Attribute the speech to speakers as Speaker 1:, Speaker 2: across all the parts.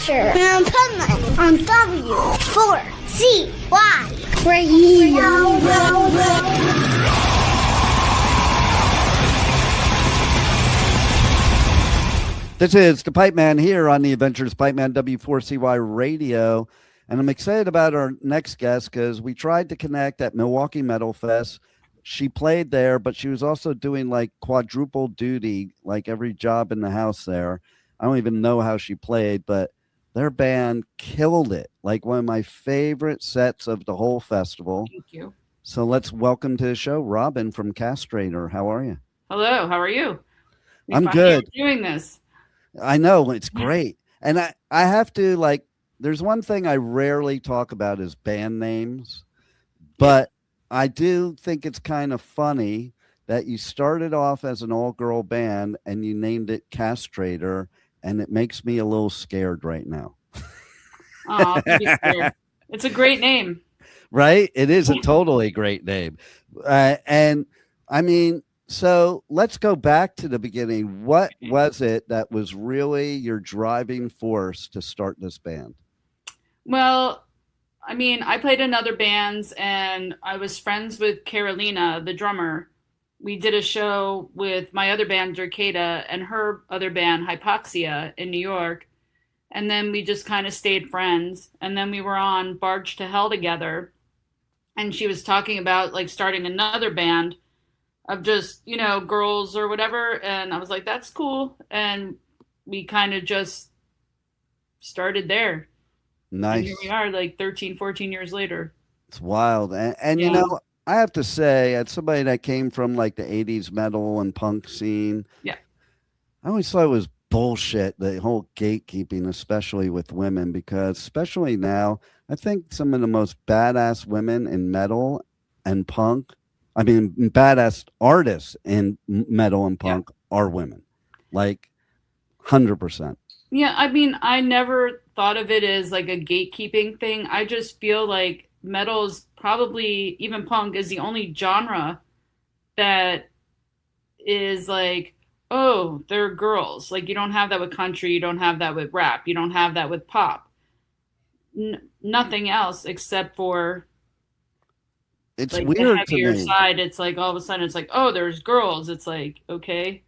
Speaker 1: Adventure in Pipeman on W4CY Radio.
Speaker 2: This is the Pipeman here on the Adventures of Pipeman W4CY Radio. And I'm excited about our next guest because we tried to connect at Milwaukee Metal Fest. She played there, but she was also doing like quadruple duty, like every job in the house there. I don't even know how she played, but their band killed it. Like one of my favorite sets of the whole festival.
Speaker 3: Thank you.
Speaker 2: So let's welcome to the show Robin from Castrator. How are you?
Speaker 3: Hello, how are you?
Speaker 2: I'm good.
Speaker 3: Doing this.
Speaker 2: I know, it's great. And I have to, like, there's one thing I rarely talk about is band names, but I do think it's kind of funny that you started off as an all-girl band and you named it Castrator, and it makes me a little scared right now.
Speaker 3: Oh, it's a great name.
Speaker 2: Right? It is a totally great name. And I mean, so let's go back to the beginning. What was it that was really your driving force to start this band?
Speaker 3: Well, I mean, I played in other bands and I was friends with Carolina, the drummer. We did a show with my other band, Dercada, and her other band, Hypoxia, in New York. And then we just kind of stayed friends. And then we were on Barge to Hell together. And she was talking about like starting another band of just, you know, girls or whatever. And I was like, that's cool. And we kind of just started there.
Speaker 2: Nice.
Speaker 3: And here we are like 13, 14 years later.
Speaker 2: It's wild. And you know, I have to say, as somebody that came from like the 80s metal and punk scene, I always thought it was bullshit, the whole gatekeeping, especially with women, because especially now, I think some of the most badass women in metal and punk, I mean, badass artists in metal and punk are women, like 100%.
Speaker 3: Yeah, I mean, I never thought of it as like a gatekeeping thing. I just feel like metal is probably, even punk is the only genre that is like, oh, they're girls. Like you don't have that with country, you don't have that with rap, you don't have that with pop. Nothing else except for
Speaker 2: it's
Speaker 3: like
Speaker 2: weird
Speaker 3: the heavier
Speaker 2: to me.
Speaker 3: side. It's like all of a sudden it's like, oh, there's girls. It's like, okay.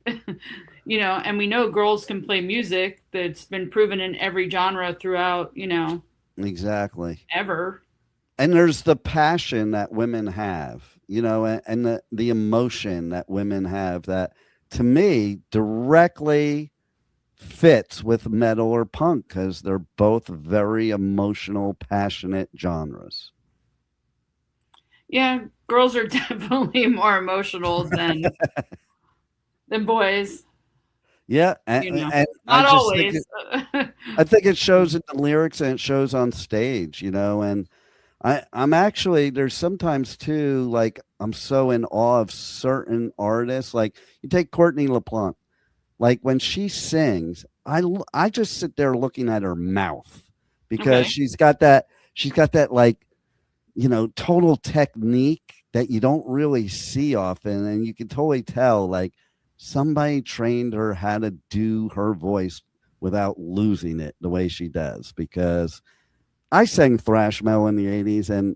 Speaker 3: You know, and we know girls can play music. That's been proven in every genre throughout, you know.
Speaker 2: Exactly.
Speaker 3: Ever.
Speaker 2: And there's the passion that women have, you know, and the emotion that women have that to me directly fits with metal or punk because they're both very emotional, passionate genres.
Speaker 3: Yeah, girls are definitely more emotional than boys.
Speaker 2: Yeah,
Speaker 3: You know,
Speaker 2: and
Speaker 3: not always.
Speaker 2: I think it shows in the lyrics and it shows on stage, you know, and I'm actually, there's sometimes too, like I'm so in awe of certain artists. Like you take Courtney LaPlante, like when she sings, I just sit there looking at her mouth because she's got that like, you know, total technique that you don't really see often. And you can totally tell like somebody trained her how to do her voice without losing it the way she does, because I sang thrash metal in the 80s and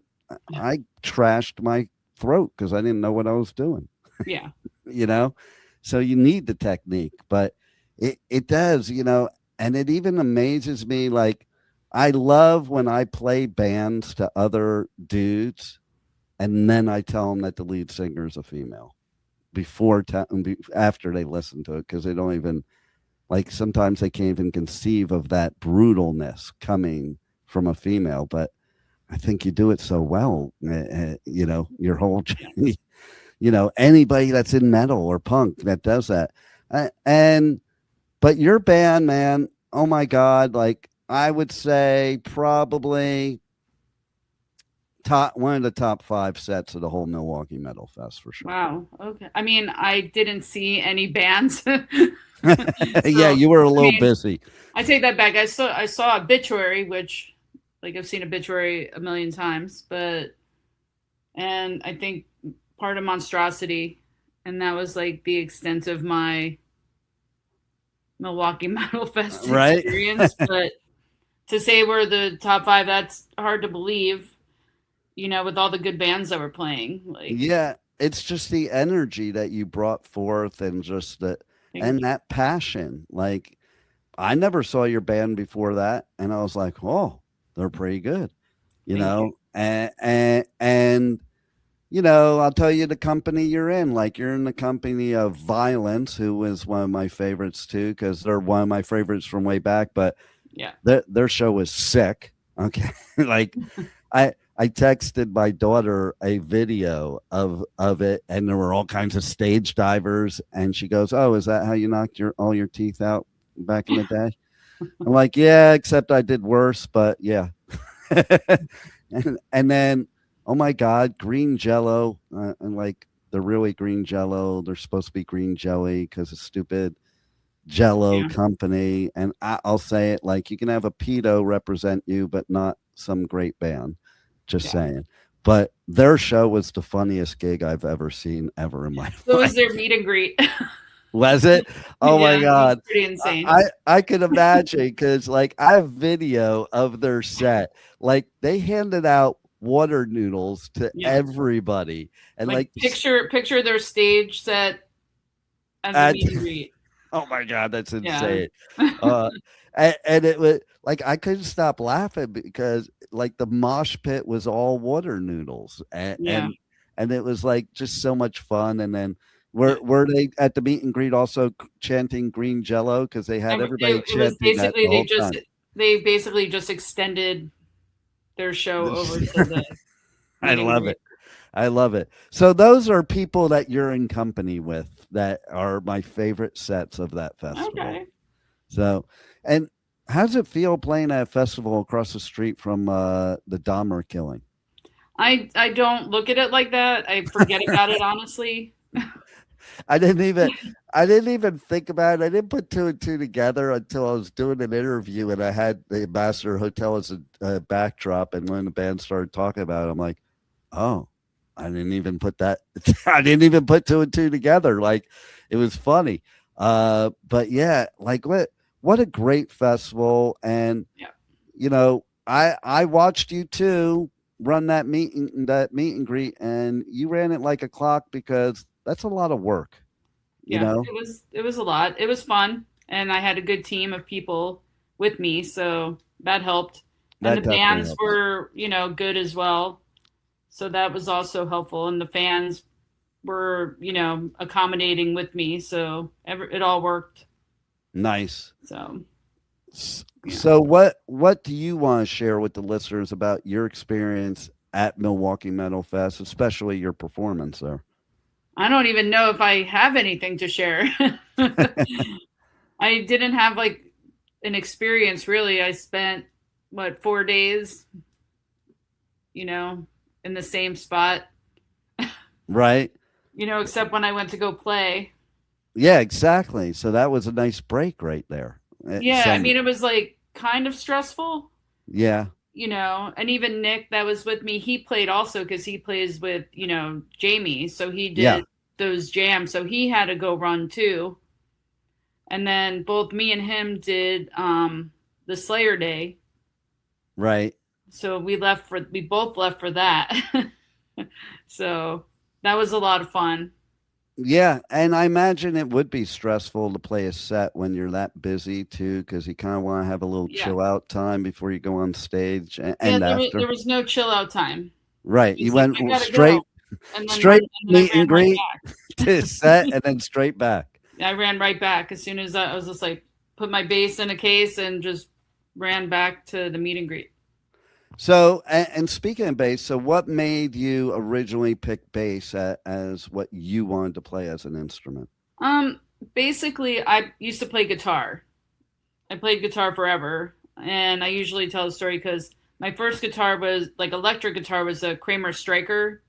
Speaker 2: I trashed my throat because I didn't know what I was doing.
Speaker 3: Yeah.
Speaker 2: You know, so you need the technique, but it does, you know, and it even amazes me. Like I love when I play bands to other dudes and then I tell them that the lead singer is a female after they listen to it, because they don't even, like, sometimes they can't even conceive of that brutalness coming from a female. But I think you do it so well, you know, your whole, you know, anybody that's in metal or punk that does that. But your band, man, oh my God, like I would say probably one of the top 5 sets of the whole Milwaukee Metal Fest for sure.
Speaker 3: Wow. Okay. I mean, I didn't see any bands.
Speaker 2: Yeah, you were a little busy.
Speaker 3: I take that back. I saw Obituary, which like I've seen Obituary a million times, and I think part of Monstrosity, and that was like the extent of my Milwaukee Metal Fest experience. But to say we're the top 5, that's hard to believe, with all the good bands that were playing. Like,
Speaker 2: Yeah, it's just the energy that you brought forth and just
Speaker 3: thank you.
Speaker 2: that passion. Like I never saw your band before that, and I was like, "Oh, they're pretty good,"
Speaker 3: Thank you.
Speaker 2: and I'll tell you the company you're in. Like you're in the company of Violence, who is one of my favorites too, because they're one of my favorites from way back. But
Speaker 3: Yeah.
Speaker 2: their show was sick. Okay, like I texted my daughter a video of it, and there were all kinds of stage divers, and she goes, "Oh, is that how you knocked all your teeth out back in the day?" I'm like, "Yeah, except I did worse, but yeah." and then, oh my God, green Jello, and like the really green Jello, they're supposed to be green jelly because of stupid Jello
Speaker 3: Yeah.
Speaker 2: company, and I'll say it like you can have a pedo represent you, but not some great band. Just
Speaker 3: Yeah.
Speaker 2: saying. But their show was the funniest gig I've ever seen ever in my
Speaker 3: So it
Speaker 2: life.
Speaker 3: was their meet and greet.
Speaker 2: Was it? Oh my
Speaker 3: Yeah, it was
Speaker 2: God.
Speaker 3: pretty insane.
Speaker 2: I could imagine because like I have video of their set. Like they handed out water noodles to
Speaker 3: Yeah.
Speaker 2: everybody. And like
Speaker 3: picture their stage set as a
Speaker 2: at-
Speaker 3: meet and greet.
Speaker 2: oh my God, that's
Speaker 3: Yeah.
Speaker 2: insane. And it was like I couldn't stop laughing because like the mosh pit was all water noodles
Speaker 3: Yeah.
Speaker 2: and it was like just so much fun. And then were they at the meet and greet also chanting green Jello because they had everybody
Speaker 3: It was
Speaker 2: chanting that the
Speaker 3: basically
Speaker 2: whole time.
Speaker 3: they basically just extended their show over to the
Speaker 2: I
Speaker 3: meet and
Speaker 2: love
Speaker 3: greet.
Speaker 2: it. I love it. So those are people that you're in company with that are my favorite sets of that festival.
Speaker 3: Okay.
Speaker 2: So, and how does it feel playing at a festival across the street from the Dahmer killing?
Speaker 3: I don't look at it like that. I forget about it, honestly.
Speaker 2: I didn't even think about it. I didn't put 2 and 2 together until I was doing an interview and I had the Ambassador Hotel as a backdrop. And when the band started talking about it, I'm like, oh, I didn't even put that. I didn't even put 2 and 2 together. Like it was funny. But yeah, like what a great festival. And
Speaker 3: Yeah.
Speaker 2: I watched you too run that meet and greet, and you ran it like a clock because that's a lot of work.
Speaker 3: Yeah, it was a lot. It was fun, and I had a good team of people with me, so that helped. And
Speaker 2: That
Speaker 3: the
Speaker 2: definitely
Speaker 3: bands
Speaker 2: helps.
Speaker 3: were, good as well. So that was also helpful. And the fans were, accommodating with me. So it all worked.
Speaker 2: Nice.
Speaker 3: So, yeah.
Speaker 2: So what do you want to share with the listeners about your experience at Milwaukee Metal Fest, especially your performance there?
Speaker 3: I don't even know if I have anything to share. I didn't have like an experience really. I spent 4 days, in the same spot.
Speaker 2: Right.
Speaker 3: Except when I went to go play.
Speaker 2: Yeah, exactly. So that was a nice break right there.
Speaker 3: Yeah, I mean, it was like kind of stressful.
Speaker 2: Yeah.
Speaker 3: And even Nick that was with me, he played also because he plays with, Jamie. So he did those jams. So he had to go run too. And then both me and him did the Slayer Day.
Speaker 2: Right.
Speaker 3: So we both left for that. So that was a lot of fun.
Speaker 2: Yeah, and I imagine it would be stressful to play a set when you're that busy too, because you kind of want to have a little chill out time before you go on stage and after.
Speaker 3: There was no chill out time.
Speaker 2: Right, you went
Speaker 3: straight
Speaker 2: meet and greet to set, and then straight back.
Speaker 3: I ran right back as soon as I was just like put my bass in a case and just ran back to the meet and greet.
Speaker 2: So, and speaking of bass, so what made you originally pick bass as what you wanted to play as an instrument?
Speaker 3: Basically, I used to play guitar. I played guitar forever, and I usually tell the story because my first guitar was like electric guitar was a Kramer Striker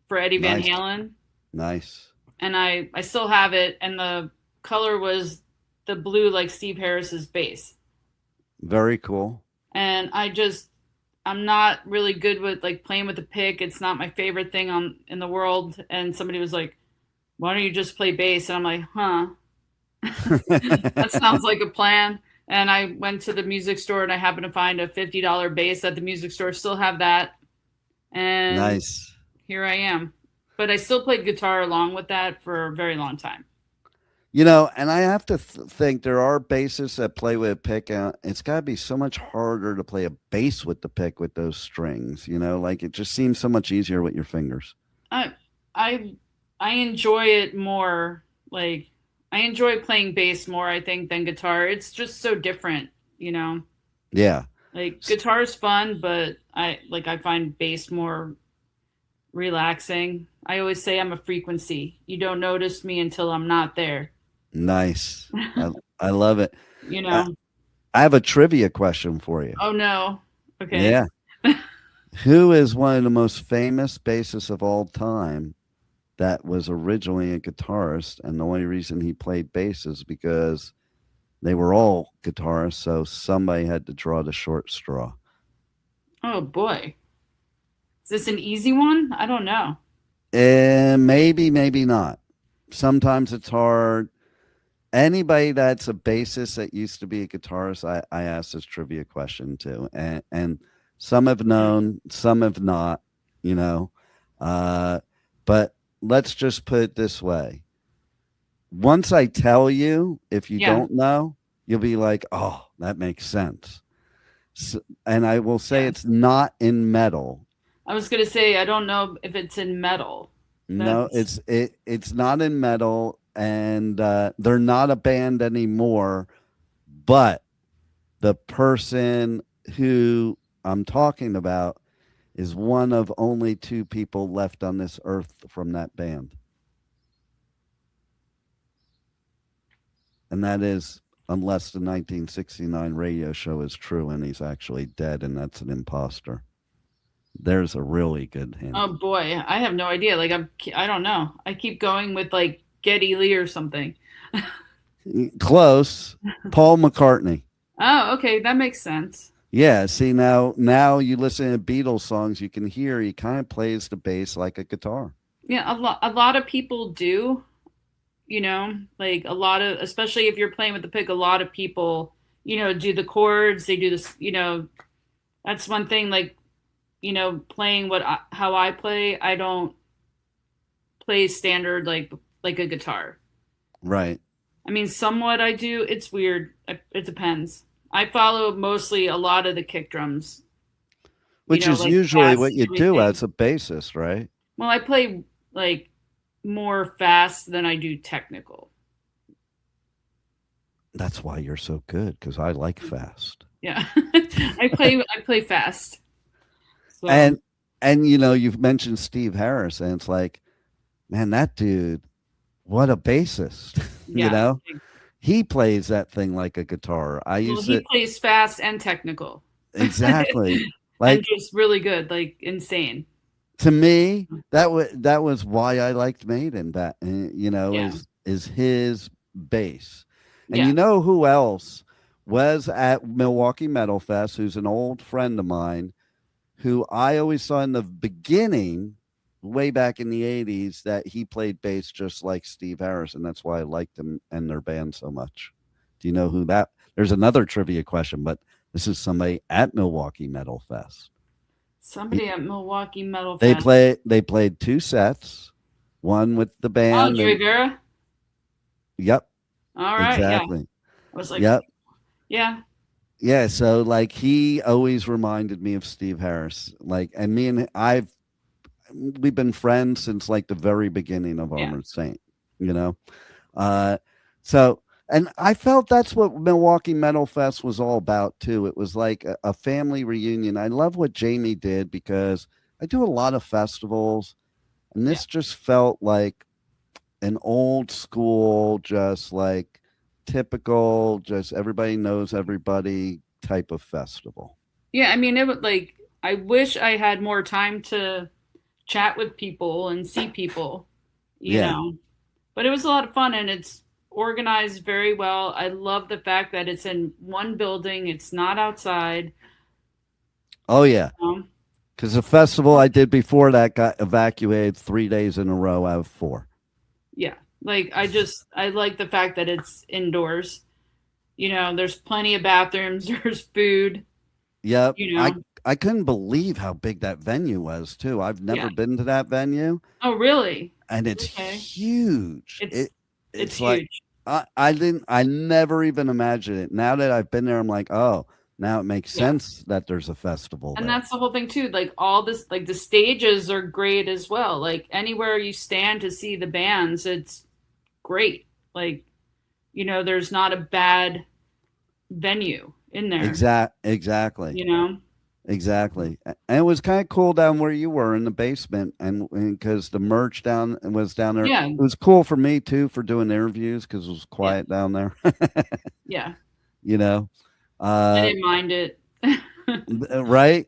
Speaker 3: for Eddie Van Halen.
Speaker 2: Nice.
Speaker 3: And I still have it, and the color was the blue like Steve Harris's bass.
Speaker 2: Very cool.
Speaker 3: And I'm not really good with like playing with the pick. It's not my favorite thing in the world. And somebody was like, why don't you just play bass? And I'm like, huh, that sounds like a plan. And I went to the music store and I happened to find a $50 bass at the music store. Still have that. And
Speaker 2: Nice.
Speaker 3: here I am. But I still played guitar along with that for a very long time.
Speaker 2: You know, and I have to think there are bassists that play with a pick. It's got to be so much harder to play a bass with the pick with those strings. You know, like it just seems so much easier with your fingers.
Speaker 3: I enjoy it more. Like I enjoy playing bass more, I think, than guitar. It's just so different, you know.
Speaker 2: Yeah.
Speaker 3: Like guitar is fun, but I find bass more relaxing. I always say I'm a frequency. You don't notice me until I'm not there.
Speaker 2: Nice. I love it.
Speaker 3: You know.
Speaker 2: I have a trivia question for you.
Speaker 3: Oh no. Okay.
Speaker 2: Yeah. Who is one of the most famous bassists of all time that was originally a guitarist, and the only reason he played bass is because they were all guitarists, so somebody had to draw the short straw.
Speaker 3: Oh boy. Is this an easy one? I don't know.
Speaker 2: Maybe not. Sometimes it's hard. Anybody that's a bassist that used to be a guitarist, I asked this trivia question to, and some have known, some have not, you know. But let's just put it this way. Once I tell you, if you don't know, you'll be like, oh, that makes sense. So, and I will say it's not in metal.
Speaker 3: I was going to say, I don't know if it's in metal.
Speaker 2: No, it's not in metal, and they're not a band anymore, but the person who I'm talking about is one of only 2 people left on this earth from that band. And that is, unless the 1969 radio show is true and he's actually dead and that's an imposter. There's a really good hint.
Speaker 3: Oh boy, I have no idea. Like I don't know. I keep going with like Geddy Lee or something.
Speaker 2: Close. Paul McCartney.
Speaker 3: Oh, okay, that makes sense.
Speaker 2: Yeah, see now you listen to Beatles songs, you can hear he kind of plays the bass like a guitar.
Speaker 3: Yeah, a lot of people do. You know, like a lot of, especially if you're playing with the pick, a lot of people, you know, do the chords. They do this. You know, that's one thing. Like, you know, playing how I play, I don't play standard like a guitar.
Speaker 2: Right.
Speaker 3: I mean, somewhat I do. It's weird. It depends. I follow mostly a lot of the kick drums.
Speaker 2: Which is like usually what you do as a bassist, right?
Speaker 3: Well, I play like more fast than I do technical.
Speaker 2: That's why you're so good, because I like fast.
Speaker 3: Yeah. I play fast. So.
Speaker 2: And you know, you've mentioned Steve Harris, and it's like, man, that dude, what a bassist. You know? He plays that thing like a guitar.
Speaker 3: He plays fast and technical.
Speaker 2: Exactly. Like,
Speaker 3: and just really good, like insane.
Speaker 2: To me, that was why I liked Maiden. That, you know, is his bass. And you know who else was at Milwaukee Metal Fest, who's an old friend of mine, who I always saw in the beginning, way back in the 80s, that he played bass just like Steve Harris, and that's why I liked him and their band so much. Do you know who that? There's another trivia question, but this is somebody at Milwaukee Metal Fest.
Speaker 3: Somebody at Milwaukee Metal Fest.
Speaker 2: They played 2 sets, one with the band.
Speaker 3: Oh, Joey Vera?
Speaker 2: Yep.
Speaker 3: All right.
Speaker 2: Exactly.
Speaker 3: Yeah. I was like,
Speaker 2: yep.
Speaker 3: Yeah.
Speaker 2: Yeah. So like he always reminded me of Steve Harris. Like, and me and we've been friends since like the very beginning of Armored Saint, you know? So, and I felt that's what Milwaukee Metal Fest was all about too. It was like a family reunion. I love what Jamie did because I do a lot of festivals, and this just felt like an old school, just like typical, just everybody knows everybody type of festival.
Speaker 3: Yeah, I mean, it would like, I wish I had more time to chat with people and see people, you know, but it was a lot of fun, and it's organized very well. I love the fact that it's in one building. It's not outside.
Speaker 2: Oh yeah. Because the festival I did before that got evacuated 3 days in a row out of 4.
Speaker 3: Yeah. Like I like the fact that it's indoors. You know, there's plenty of bathrooms, there's food,
Speaker 2: Yep.
Speaker 3: you know.
Speaker 2: I couldn't believe how big that venue was too. I've never
Speaker 3: Yeah.
Speaker 2: been to that venue,
Speaker 3: Oh, really?
Speaker 2: and it's
Speaker 3: Okay.
Speaker 2: huge.
Speaker 3: It's
Speaker 2: It's like
Speaker 3: huge.
Speaker 2: I never even imagined it. Now that I've been there, I'm like, oh, now it makes
Speaker 3: Yeah.
Speaker 2: sense that there's a festival
Speaker 3: And
Speaker 2: there.
Speaker 3: that's the whole thing too. Like all this, like the stages are great as well. Like anywhere you stand to see the bands, it's great. Like, you know, there's not a bad venue in there,
Speaker 2: Exactly.
Speaker 3: you know?
Speaker 2: Exactly. And it was kind of cool down where you were in the basement, and because the merch was down there.
Speaker 3: Yeah.
Speaker 2: It was cool for me too for doing interviews because it was quiet down there.
Speaker 3: Yeah.
Speaker 2: You know,
Speaker 3: I didn't mind it.
Speaker 2: right?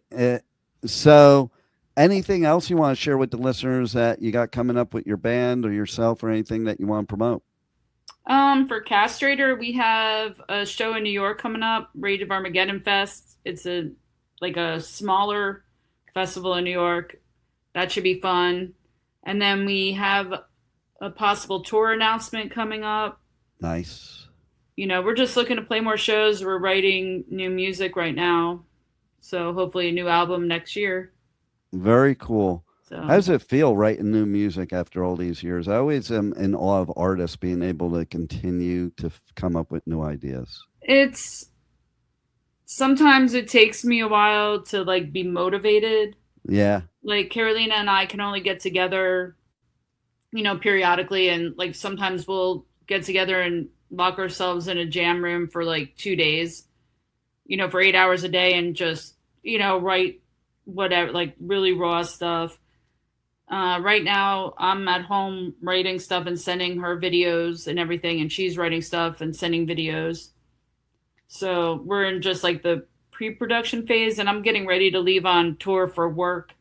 Speaker 2: So, anything else you want to share with the listeners that you got coming up with your band or yourself, or anything that you want to promote?
Speaker 3: For Castrator, we have a show in New York coming up, Rage of Armageddon Fest. It's a smaller festival in New York. That should be fun. And then we have a possible tour announcement coming up.
Speaker 2: Nice.
Speaker 3: You know, we're just looking to play more shows. We're writing new music right now. So hopefully a new album next year.
Speaker 2: Very cool.
Speaker 3: So
Speaker 2: How does it feel writing new music after all these years? I always am in awe of artists being able to continue to come up with new ideas.
Speaker 3: it's sometimes it takes me a while to like be motivated.
Speaker 2: Yeah.
Speaker 3: Like Carolina and I can only get together, you know, periodically, and like sometimes we'll get together and lock ourselves in a jam room for like 2 days, you know, for 8 hours a day and just, you know, write whatever, like really raw stuff. Right now I'm at home writing stuff and sending her videos and everything, and she's writing stuff and sending videos. So we're in just like the pre-production phase, and I'm getting ready to leave on tour for work.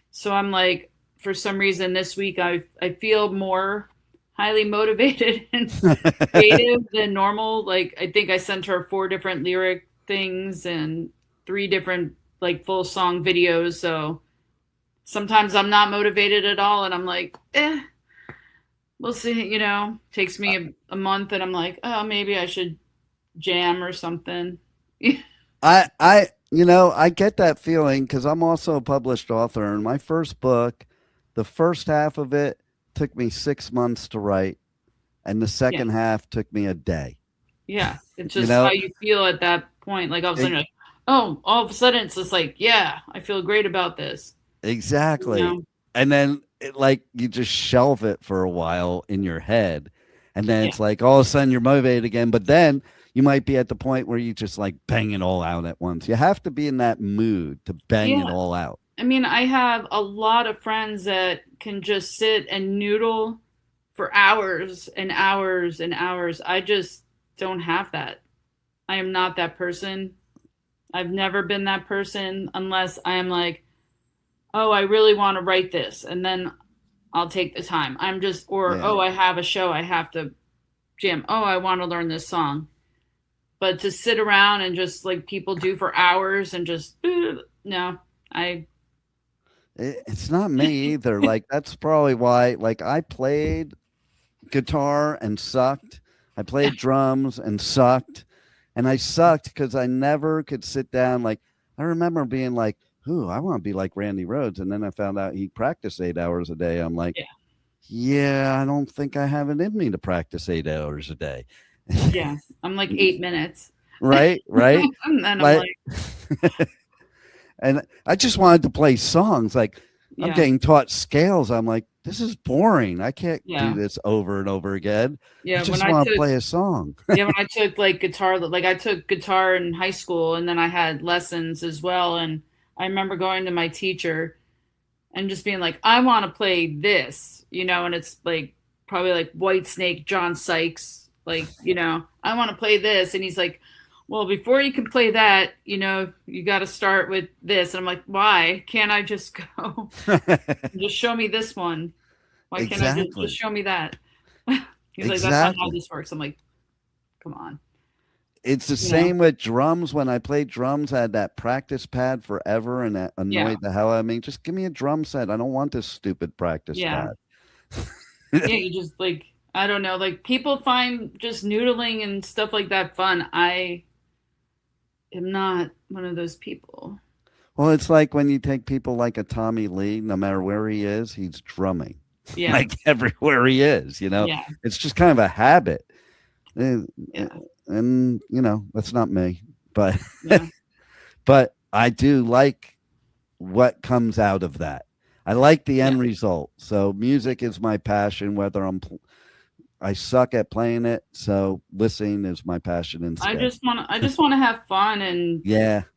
Speaker 3: So I'm like, for some reason this week I feel more highly motivated and creative than normal. Like I think I sent her 4 different lyric things and 3 different like full song videos. So sometimes I'm not motivated at all, and I'm like, we'll see. You know, takes me a month, and I'm like, oh, maybe I should jam or something.
Speaker 2: I get that feeling because I'm also a published author, and my first book, the first half of it took me 6 months to write, and the second half took me a day.
Speaker 3: Yeah, it's just how you feel at that point. Like all of a sudden, all of a sudden it's just like, yeah, I feel great about this.
Speaker 2: Exactly.
Speaker 3: You know?
Speaker 2: And then you just shelve it for a while in your head, and then it's like all of a sudden you're motivated again, but then you might be at the point where you just like bang it all out at once. You have to be in that mood to bang it all out.
Speaker 3: I mean, I have a lot of friends that can just sit and noodle for hours and hours and hours. I just don't have that. I am not that person. I've never been that person unless I am like, oh, I really want to write this, and then I'll take the time. Oh, I have a show, I have to jam. Oh, I want to learn this song. But to sit around and just like people do for hours and just no,
Speaker 2: it's not me either. Like that's probably why. Like I played guitar and sucked. I played drums and sucked, and I sucked because I never could sit down. Like I remember being like, "Ooh, I want to be like Randy Rhoads," and then I found out he practiced 8 hours a day. I'm like, yeah, I don't think I have it in me to practice 8 hours a day.
Speaker 3: Yeah, I'm like 8 minutes.
Speaker 2: Right.
Speaker 3: And then I'm like
Speaker 2: and I just wanted to play songs. Like I'm getting taught scales. I'm like, this is boring. I can't do this over and over again.
Speaker 3: Yeah,
Speaker 2: I just want to play a song.
Speaker 3: When I took like guitar, like I took guitar in high school, and then I had lessons as well. And I remember going to my teacher and just being like, I want to play this, you know, and it's like probably like White Snake, John Sykes. Like, you know, I want to play this. And he's like, well, before you can play that, you know, you got to start with this. And I'm like, why can't I just go just show me this one? Why can't I just show me that? He's like, that's not how this works. I'm like, come on.
Speaker 2: It's the same with drums. When I played drums, I had that practice pad forever, and that annoyed the hell out of me. Just give me a drum set. I don't want this stupid practice pad.
Speaker 3: Yeah, you just like, I don't know. Like people find just noodling and stuff like that fun. I am not one of those people.
Speaker 2: Well, it's like when you take people like a Tommy Lee, no matter where he is, he's drumming.
Speaker 3: Yeah.
Speaker 2: Like everywhere he is, you know?
Speaker 3: Yeah.
Speaker 2: It's just kind of a habit. And,
Speaker 3: Yeah.
Speaker 2: you know, that's not me. But
Speaker 3: Yeah.
Speaker 2: but I do like what comes out of that. I like the end result. So music is my passion, whether I suck at playing it, so listening is my passion instead.
Speaker 3: I just want to have fun and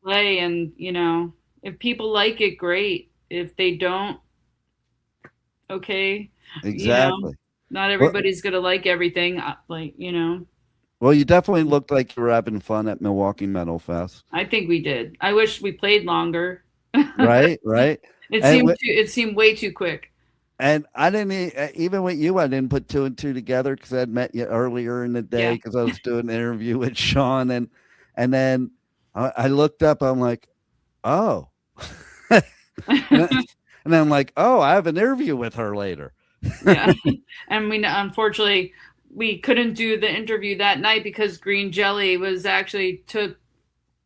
Speaker 3: play, and you know, if people like it, great. If they don't, okay.
Speaker 2: Exactly.
Speaker 3: You know, not everybody's gonna like everything. Like, you know.
Speaker 2: Well, you definitely looked like you were having fun at Milwaukee Metal Fest.
Speaker 3: I think we did. I wish we played longer.
Speaker 2: Right.
Speaker 3: It seemed way too quick.
Speaker 2: And I didn't even with you. I didn't put 2 and 2 together because I'd met you earlier in the day because I was doing an interview with Sean, and then I looked up. I'm like, oh, and then I'm like, oh, I have an interview with her later.
Speaker 3: Yeah, and unfortunately we couldn't do the interview that night because Green Jelly took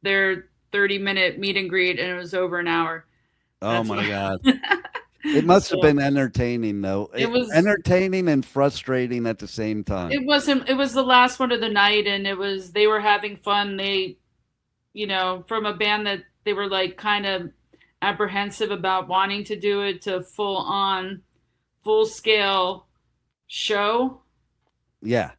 Speaker 3: their 30-minute meet and greet, and it was over an hour.
Speaker 2: Oh my God. It must have been entertaining, though. It was entertaining and frustrating at the same time.
Speaker 3: It was the last one of the night, and they were having fun. They, you know, from a band that they were like kind of apprehensive about wanting to do it to full scale show.
Speaker 2: Yeah.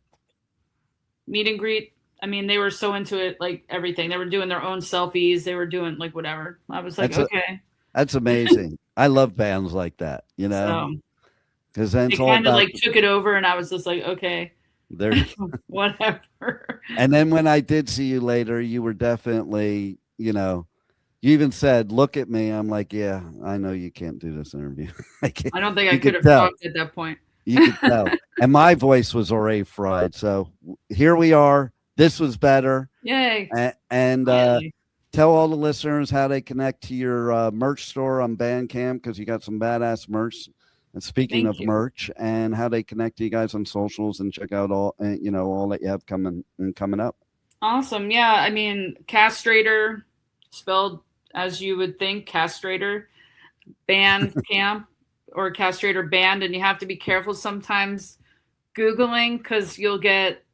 Speaker 3: Meet and greet. I mean, they were so into it, like everything. They were doing their own selfies. They were doing like whatever. I was like, okay.
Speaker 2: That's amazing. I love bands like that, you know, because then
Speaker 3: they kind of like took it over, and I was just like, okay, whatever.
Speaker 2: And then when I did see you later, you were definitely, you know, you even said, "Look at me." I'm like, yeah, I know you can't do this interview.
Speaker 3: I don't think I could have talked at that point.
Speaker 2: You could tell, and my voice was already fried. So here we are. This was better.
Speaker 3: Yay!
Speaker 2: And tell all the listeners how they connect to your merch store on Bandcamp, because you got some badass merch. And speaking of merch, and how they connect to you guys on socials and check out all that you have coming up.
Speaker 3: Awesome. Yeah. I mean, Castrator, spelled as you would think, Castrator, Bandcamp or Castrator Band. And you have to be careful sometimes Googling, because you'll get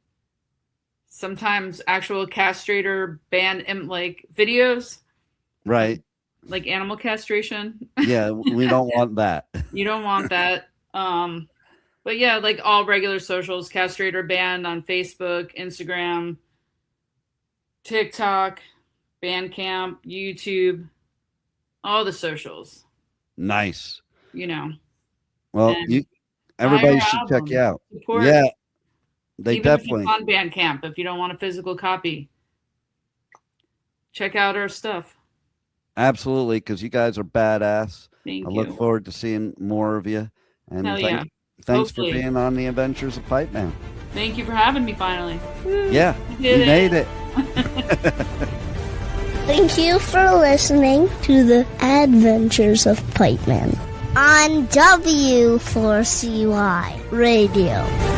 Speaker 3: sometimes actual Castrator Band like videos,
Speaker 2: right?
Speaker 3: Like animal castration.
Speaker 2: Yeah, we don't want that.
Speaker 3: You don't want that. But yeah, like all regular socials, Castrator Band on Facebook, Instagram, TikTok, Bandcamp, YouTube, all the socials.
Speaker 2: Nice.
Speaker 3: You know.
Speaker 2: Well, everybody should check you out.
Speaker 3: Support.
Speaker 2: Yeah. They
Speaker 3: Even
Speaker 2: definitely
Speaker 3: if on Bandcamp, if you don't want a physical copy, check out our stuff.
Speaker 2: Absolutely, because you guys are badass.
Speaker 3: Thank you.
Speaker 2: Look forward to seeing more of you. And thanks for being on the Adventures of Pipeman.
Speaker 3: Thank you for having me finally.
Speaker 2: Yeah, you made it.
Speaker 1: Thank you for listening to the Adventures of Pipeman on W4CY Radio.